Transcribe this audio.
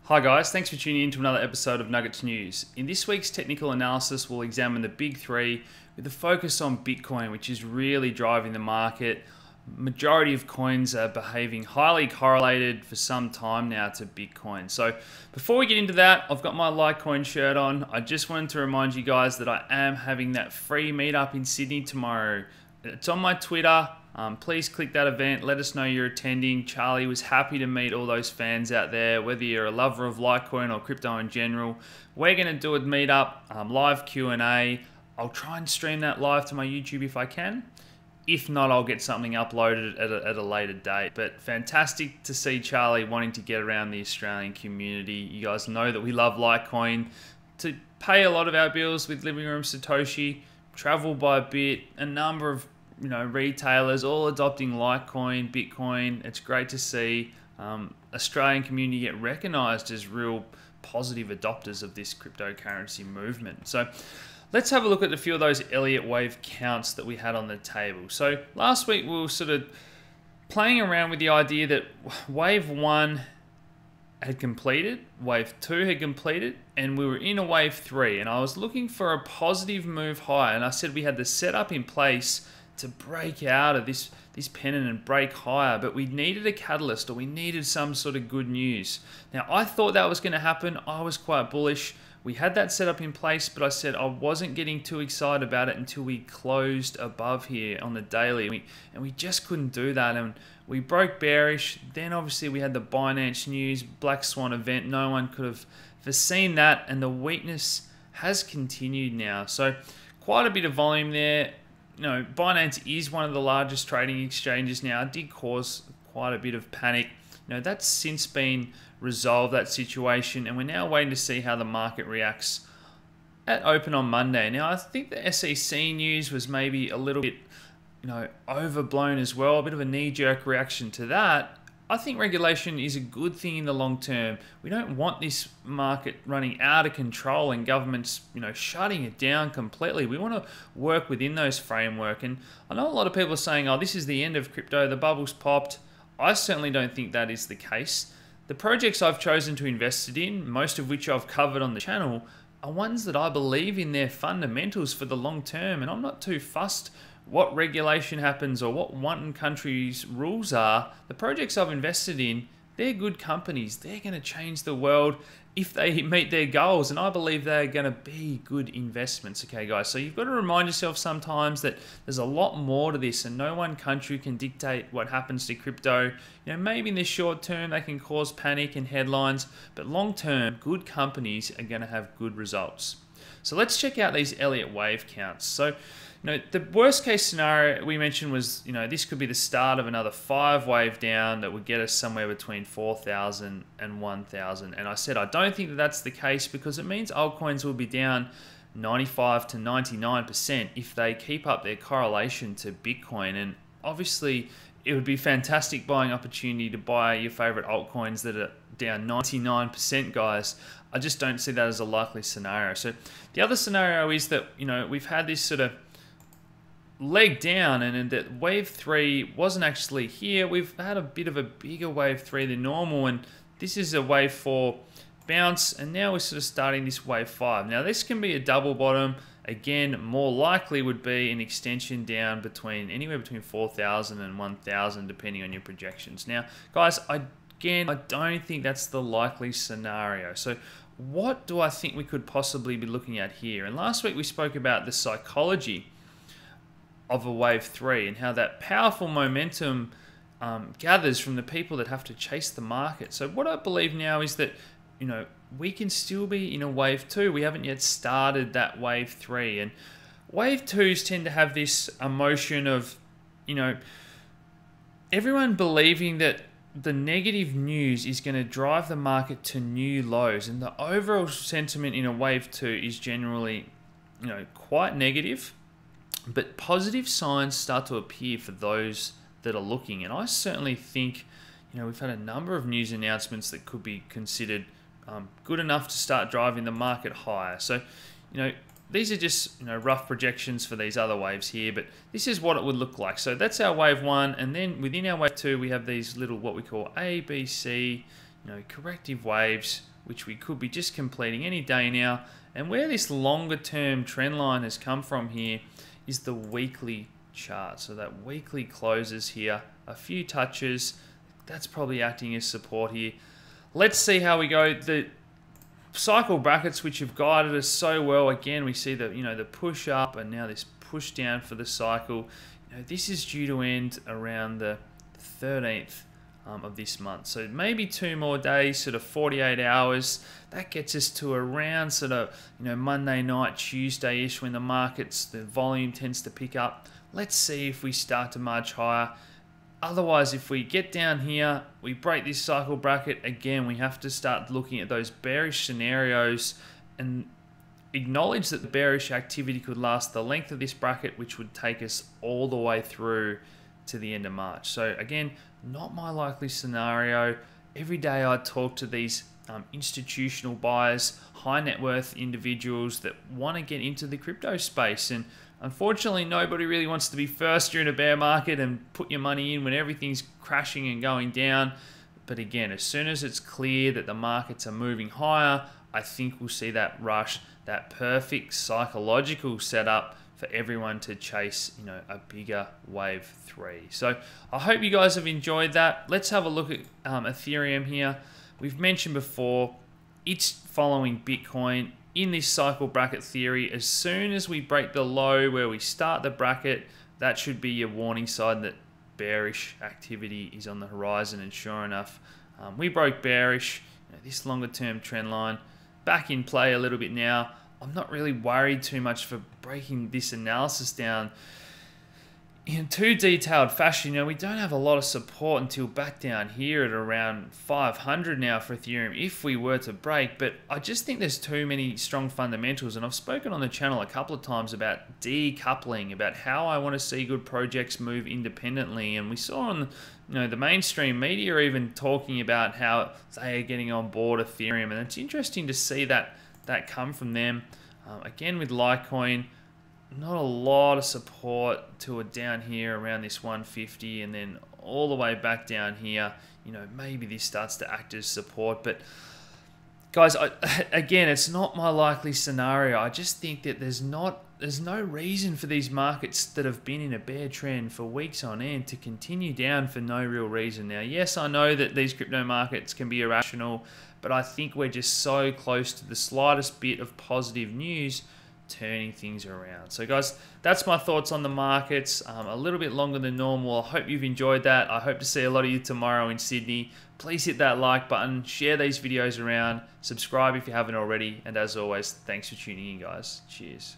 Hi guys, thanks for tuning in to another episode of Nugget News. In this week's technical analysis, we'll examine the big three with a focus on Bitcoin, which is really driving the market. Majority of coins are behaving highly correlated for some time now to Bitcoin. So before we get into that, I've got my Litecoin shirt on. I just wanted to remind you guys that I am having that free meetup in Sydney tomorrow. It's on my Twitter. Please click that event. Let us know you're attending. Charlie was happy to meet all those fans out there, whether you're a lover of Litecoin or crypto in general. We're going to do a meetup, live Q&A. I'll try and stream that live to my YouTube if I can. If not, I'll get something uploaded at a later date. But fantastic to see Charlie wanting to get around the Australian community. You guys know that we love Litecoin. To pay a lot of our bills with Living Room Satoshi, travel by Bit, a number of retailers all adopting Litecoin, Bitcoin. It's great to see Australian community get recognized as real positive adopters of this cryptocurrency movement. So let's have a look at a few of those Elliott wave counts that we had on the table. So last week we were sort of playing around with the idea that wave 1 had completed, wave 2 had completed, and we were in a wave 3, and I was looking for a positive move higher, and I said we had the setup in place to break out of this pennant and break higher, but we needed a catalyst, or we needed some sort of good news. Now, I thought that was going to happen. I was quite bullish. We had that setup in place, but I said I wasn't getting too excited about it until we closed above here on the daily, and we just couldn't do that, and we broke bearish. Then obviously we had the Binance news, Black Swan event. No one could have foreseen that, and the weakness has continued now. So quite a bit of volume there. Binance is one of the largest trading exchanges now. It did cause quite a bit of panic. That's since been resolved, that situation, and we're now waiting to see how the market reacts at open on Monday. Now, I think the SEC news was maybe a little bit, overblown as well, a bit of a knee-jerk reaction to that. I think regulation is a good thing in the long term. We don't want this market running out of control and governments, shutting it down completely. We want to work within those framework. And I know a lot of people are saying, oh, this is the end of crypto, the bubble's popped. I certainly don't think that is the case. The projects I've chosen to invest in, most of which I've covered on the channel, are ones that I believe in their fundamentals for the long term. And I'm not too fussed what regulation happens or what one country's rules are. The projects I've invested in, they're good companies. They're going to change the world if they meet their goals, and I believe they're going to be good investments. Okay, guys, so you've got to remind yourself sometimes that there's a lot more to this, and no one country can dictate what happens to crypto. Maybe in the short term they can cause panic and headlines, but long term, good companies are going to have good results. So let's check out these Elliott wave counts. So the worst case scenario we mentioned was, this could be the start of another 5 wave down that would get us somewhere between 4,000 and 1,000. And I said, I don't think that that's the case, because it means altcoins will be down 95 to 99% if they keep up their correlation to Bitcoin. And obviously it would be fantastic buying opportunity to buy your favorite altcoins that are down 99%, guys. I just don't see that as a likely scenario. So the other scenario is that, we've had this sort of leg down, and that wave 3 wasn't actually here. We've had a bit of a bigger wave 3 than normal, and this is a wave 4 bounce, and now we're sort of starting this wave 5. Now this can be a double bottom. Again, more likely would be an extension down anywhere between 4,000 and 1,000 depending on your projections. Now guys, I don't think that's the likely scenario. So what do I think we could possibly be looking at here? And last week we spoke about the psychology of a wave 3 and how that powerful momentum gathers from the people that have to chase the market. So what I believe now is that we can still be in a wave 2. We haven't yet started that wave 3, and wave 2s tend to have this emotion of everyone believing that the negative news is going to drive the market to new lows, and the overall sentiment in a wave 2 is generally quite negative. But positive signs start to appear for those that are looking. And I certainly think, we've had a number of news announcements that could be considered good enough to start driving the market higher. So, these are just rough projections for these other waves here, but this is what it would look like. So that's our wave 1, and then within our wave 2, we have these little what we call A, B, C, corrective waves, which we could be just completing any day now. And where this longer term trend line has come from here is the weekly chart. So that weekly closes here, a few touches, that's probably acting as support here. Let's see how we go. The cycle brackets, which have guided us so well, again, we see the the push up and now this push down for the cycle. This is due to end around the 13th of this month. So maybe 2 more days, sort of 48 hours. That gets us to around sort of, Monday night, Tuesday-ish, when the volume tends to pick up. Let's see if we start to march higher. Otherwise, if we get down here, we break this cycle bracket, again, we have to start looking at those bearish scenarios and acknowledge that the bearish activity could last the length of this bracket, which would take us all the way through to the end of March. So again, not my likely scenario. Every day I talk to these institutional buyers, high net worth individuals that want to get into the crypto space, and unfortunately nobody really wants to be first during a bear market and put your money in when everything's crashing and going down. But again, as soon as it's clear that the markets are moving higher, I think we'll see that rush, that perfect psychological setup for everyone to chase, a bigger wave 3. So I hope you guys have enjoyed that. Let's have a look at Ethereum here. We've mentioned before, it's following Bitcoin in this cycle bracket theory. As soon as we break the low where we start the bracket, that should be your warning sign that bearish activity is on the horizon. And sure enough, we broke bearish. This longer term trend line back in play a little bit now. I'm not really worried too much for breaking this analysis down in too detailed fashion. We don't have a lot of support until back down here at around 500 now for Ethereum if we were to break. But I just think there's too many strong fundamentals, and I've spoken on the channel a couple of times about decoupling, about how I want to see good projects move independently. And we saw on the mainstream media even talking about how they are getting on board Ethereum, and it's interesting to see that come from them. Again, with Litecoin, not a lot of support to it down here around this 150, and then all the way back down here. Maybe this starts to act as support. But guys, again, it's not my likely scenario. I just think that there's no reason for these markets that have been in a bear trend for weeks on end to continue down for no real reason. Now, yes, I know that these crypto markets can be irrational, but I think we're just so close to the slightest bit of positive news turning things around. So guys, that's my thoughts on the markets. A little bit longer than normal. I hope you've enjoyed that. I hope to see a lot of you tomorrow in Sydney. Please hit that like button, share these videos around, subscribe if you haven't already, and as always, thanks for tuning in, guys. Cheers.